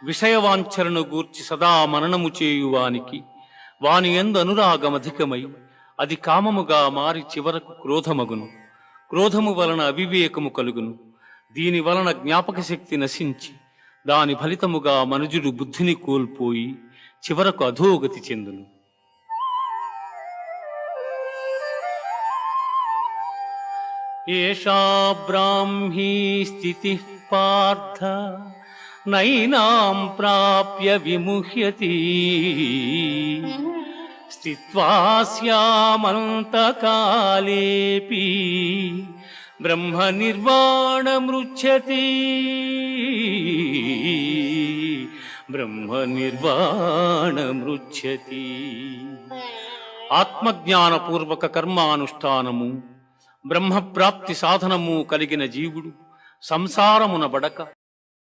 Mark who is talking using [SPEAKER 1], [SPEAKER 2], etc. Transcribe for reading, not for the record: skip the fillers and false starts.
[SPEAKER 1] విషయవాంఛలను గూర్చి సదా మననము చేయువానికి వాని యందు అనురాగమధికమై అది కామముగా మారి చివరకు క్రోధమగును. క్రోధము వలన అవివేకము కలుగును. దీని వలన జ్ఞాపక శక్తి నశించి దాని ఫలితముగా మనుజుడు బుద్ధిని కోల్పోయి చివరకు అధోగతి చెందును. ఏషా బ్రాహ్మీ స్థితి పార్థ నైనాం ప్రాప్య విముహ్యతి స్థిత్వా స్యామంతకాలేపి బ్రహ్మ నిర్వాణమృచ్ఛతి. బ్రహ్మ నిర్వాణమృచ్ఛతి. ఆత్మజ్ఞానపూర్వక కర్మానుష్ఠానము బ్రహ్మప్రాప్తి సాధనము కలిగిన జీవుడు సంసారమున బడక